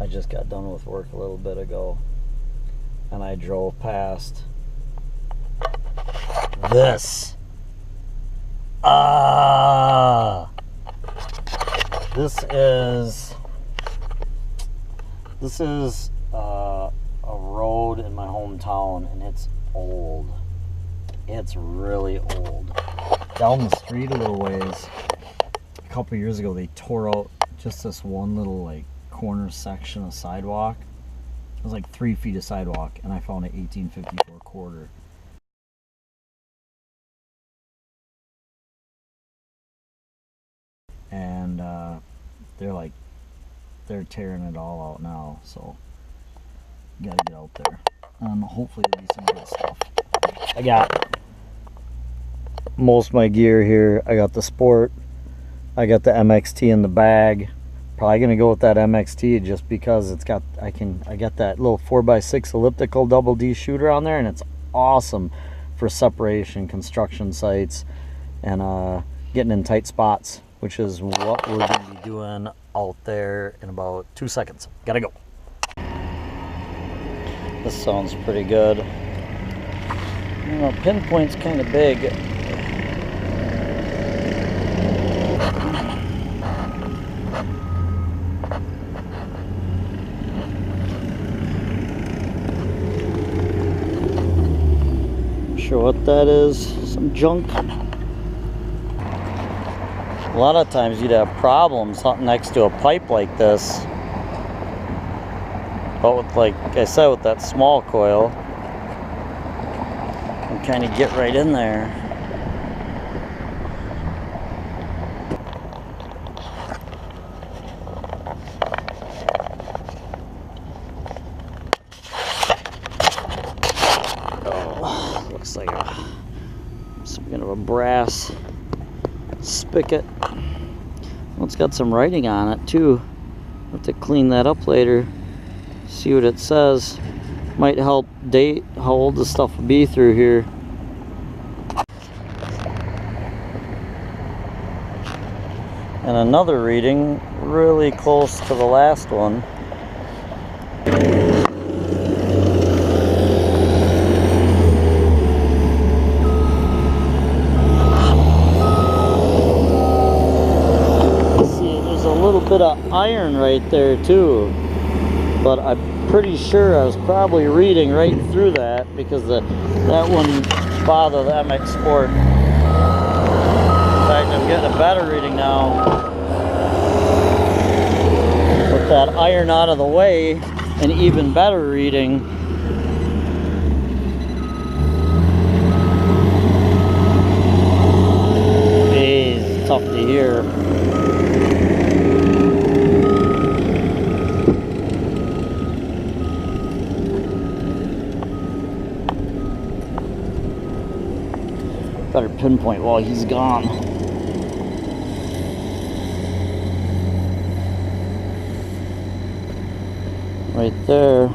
I just got done with work a little bit ago, and I drove past this. This is a road in my hometown, and it's old. It's really old. Down the street a little ways, a couple years ago, they tore out just this one little like corner section of sidewalk. It was like 3 feet of sidewalk, and I found an 1854 quarter. And they're tearing it all out now, so gotta get out there, and hopefully there'll be some good stuff. I got most of my gear here. I got the Sport, I got the MXT in the bag. Probably gonna go with that MXT just because it's got I got that little 4x6 elliptical double D shooter on there, and it's awesome for separation, construction sites, and getting in tight spots, which is what we're going to be doing out there in about 2 seconds. Gotta go. This sounds pretty good. You know, pinpoint's kind of big. Not sure what that is. Some junk. A lot of times you'd have problems hunting next to a pipe like this, but with, like I said, with that small coil, you can kind of get right in there. Oh, looks like some kind of a brass spigot. Well, it's got some writing on it too. I'll have to clean that up later, see what it says. Might help date how old the stuff will be through here. And another reading really close to the last one. Bit of iron right there too, but I'm pretty sure I was probably reading right through that because that wouldn't bother the MX Sport. In fact, I'm getting a better reading now with that iron out of the way, an even better reading. It's tough to hear. Better pinpoint while he's gone. Right there.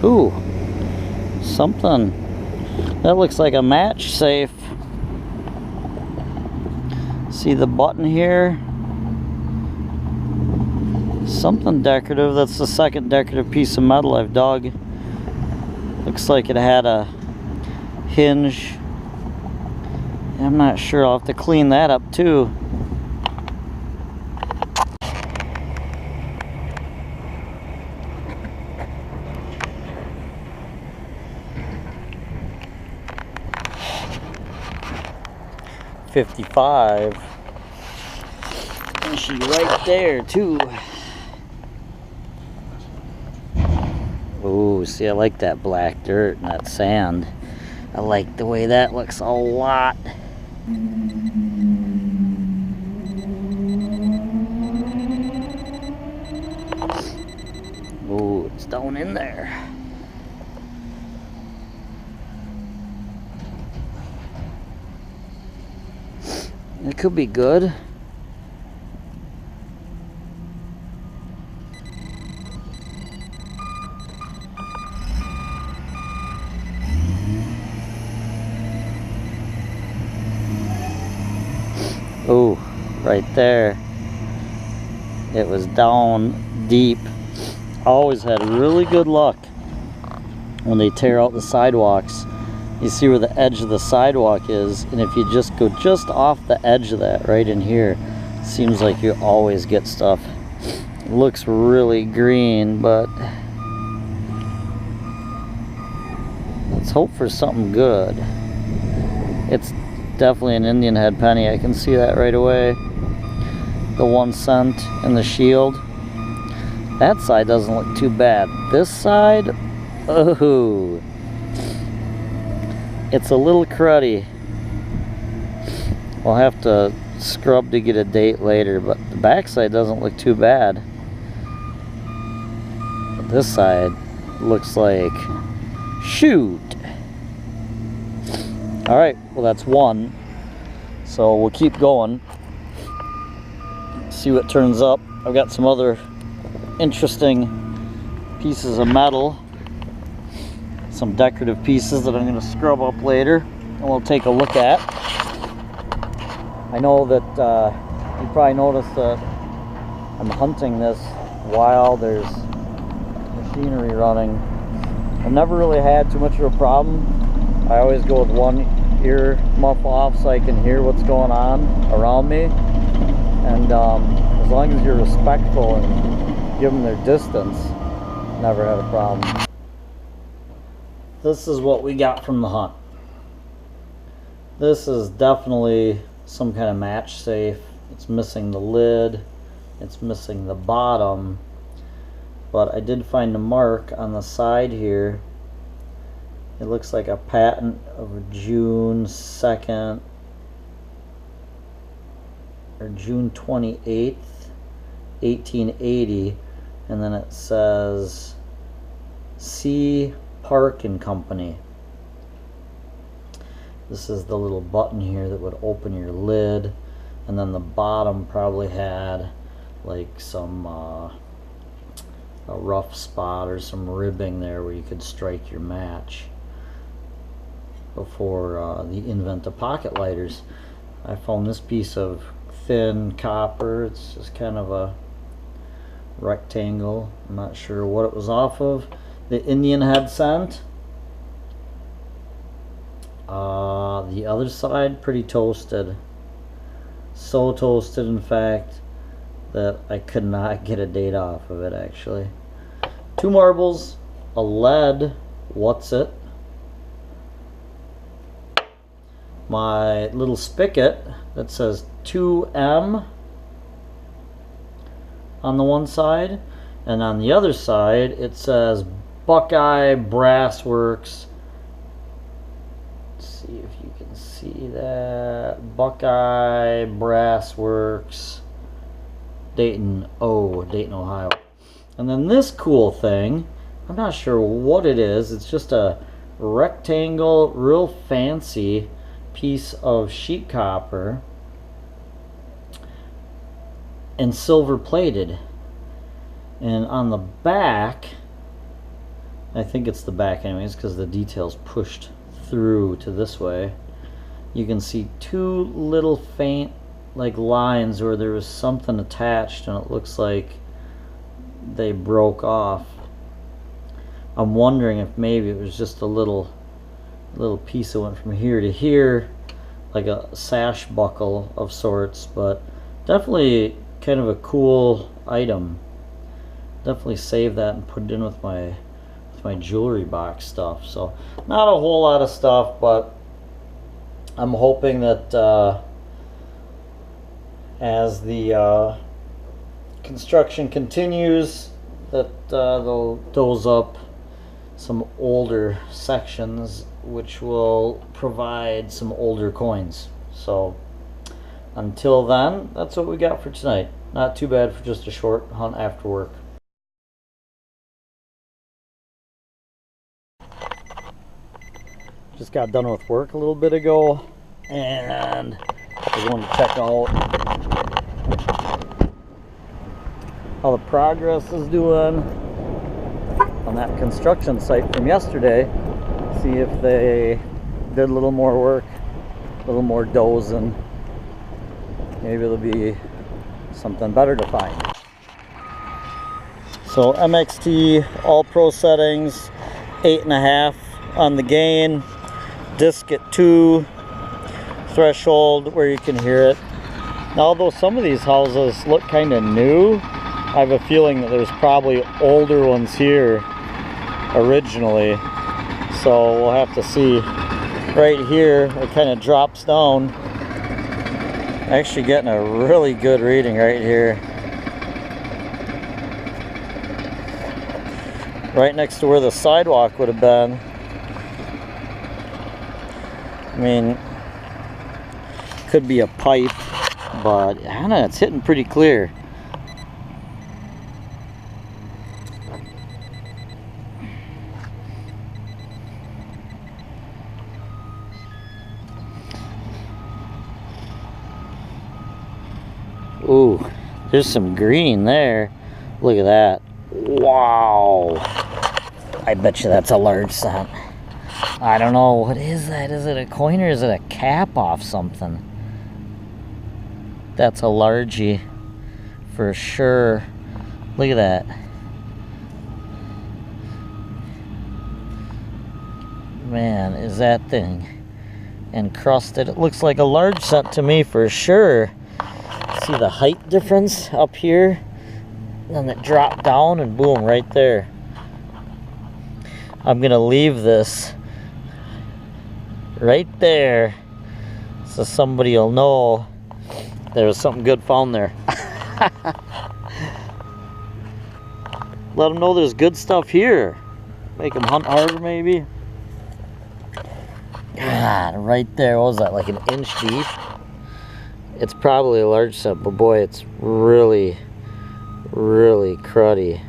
Ooh, something. That looks like a match safe. See the button here? Something decorative. That's the second decorative piece of metal I've dug. Looks like it had a hinge. I'm not sure. I'll have to clean that up too. $55. And she's right there too. Ooh, see, I like that black dirt and that sand. I like the way that looks a lot. Ooh, it's down in there. It could be good. Oh, right there. It was down deep. Always had really good luck when they tear out the sidewalks. You see where the edge of the sidewalk is, and if you just go just off the edge of that right in here, it seems like you always get stuff. It looks really green, but let's hope for something good. It's definitely an Indian head penny. I can see that right away. The 1 cent and the shield. That side doesn't look too bad. This side, oh, it's a little cruddy. We'll have to scrub to get a date later, but the back side doesn't look too bad. But this side looks like, shoot. All right, well that's one. So we'll keep going. See what turns up. I've got some other interesting pieces of metal, some decorative pieces that I'm going to scrub up later and we'll take a look at. I know that you probably noticed that I'm hunting this while there's machinery running. I've never really had too much of a problem. I always go with one ear muff off so I can hear what's going on around me, and as long as you're respectful and give them their distance, never had a problem. This is what we got from the hunt. This is definitely some kind of match safe. It's missing the lid, it's missing the bottom, but I did find a mark on the side here. It looks like a patent of June 2nd or June 28th, 1880, and then it says C. Park and Company. This is the little button here that would open your lid, and then the bottom probably had like some a rough spot or some ribbing there where you could strike your match before the invent of pocket lighters. I found this piece of thin copper. It's just kind of a rectangle. I'm not sure what it was off of. The Indian head scent. The other side pretty toasted. So toasted, in fact, that I could not get a date off of it actually. 2 marbles, a lead, what's it? My little spigot that says 2M on the one side, and on the other side it says Buckeye Brass Works. Let's see if you can see that. Buckeye Brass Works, Dayton, Ohio. And then this cool thing, I'm not sure what it is. It's just a rectangle, real fancy piece of sheet copper and silver plated. And on the back, I think it's the back anyways because the detail's pushed through to this way, you can see 2 little faint like lines where there was something attached and it looks like they broke off. I'm wondering if maybe it was just a little piece that went from here to here, like a sash buckle of sorts, but definitely kind of a cool item. Definitely save that and put it in with my jewelry box stuff. So not a whole lot of stuff, but I'm hoping that as the construction continues, that they'll doze up some older sections which will provide some older coins. So until then, that's what we got for tonight. Not too bad for just a short hunt after work. Just got done with work a little bit ago, and I wanted to check out how the progress is doing on that construction site from yesterday. See if they did a little more work, a little more dozing. maybe it'll be something better to find. So MXT all pro settings, 8.5 on the gain, disc at 2, threshold where you can hear it. Now, although some of these houses look kind of new, I have a feeling that there's probably older ones here originally, so we'll have to see. Right here it kind of drops down. Actually getting a really good reading right here, right next to where the sidewalk would have been. I mean, could be a pipe, but I don't know, it's hitting pretty clear. Ooh, there's some green there. Look at that. Wow. I bet you that's a large cent. I don't know. What is that? Is it a coin or is it a cap off something? That's a largie for sure. Look at that. Man, is that thing encrusted? It looks like a large cent to me for sure. See the height difference up here? And then it dropped down and boom, right there. I'm gonna leave this right there so somebody will know there was something good found there. Let them know there's good stuff here. Make them hunt harder maybe. God, right there, what was that, like an inch deep? It's probably a large cent, but boy, it's really, really cruddy.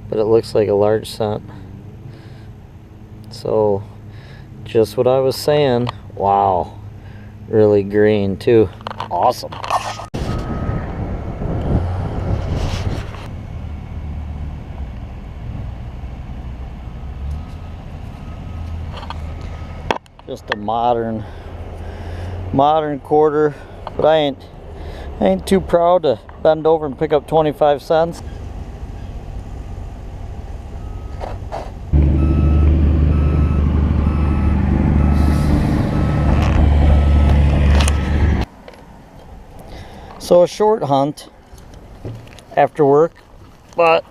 But it looks like a large cent. So, just what I was saying. Wow. Really green too. Awesome. Just a modern quarter, but I ain't too proud to bend over and pick up 25 cents. So a short hunt after work, but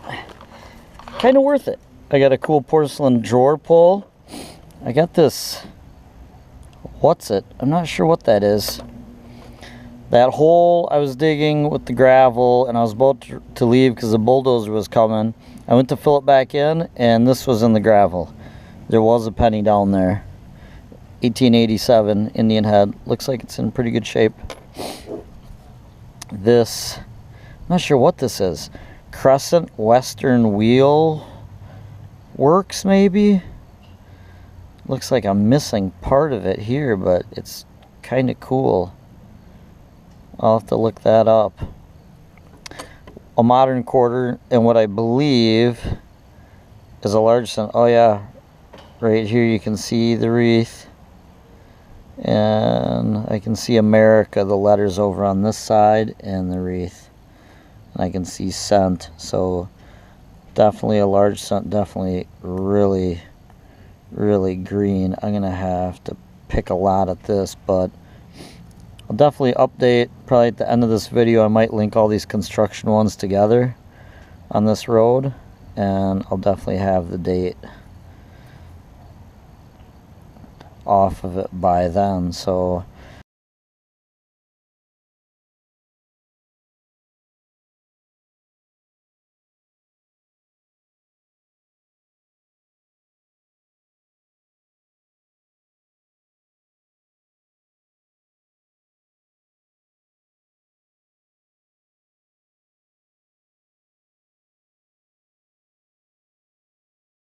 kind of worth it. I got a cool porcelain drawer pull. I got this, what's it? I'm not sure what that is. That hole I was digging with the gravel and I was about to leave because the bulldozer was coming. I went to fill it back in and this was in the gravel. There was a penny down there. 1887 Indian head. Looks like it's in pretty good shape. This, I'm not sure what this is. Crescent Western Wheel Works maybe? Looks like I'm missing part of it here, but it's kind of cool. I'll have to look that up. A modern quarter, and what I believe is a large cent. Oh yeah, right here you can see the wreath. And I can see America, the letters over on this side, and the wreath. And I can see cent, so definitely a large cent, definitely really, really green. I'm gonna have to pick a lot at this, but I'll definitely update probably at the end of this video. I might link all these construction ones together on this road, and I'll definitely have the date off of it by then. So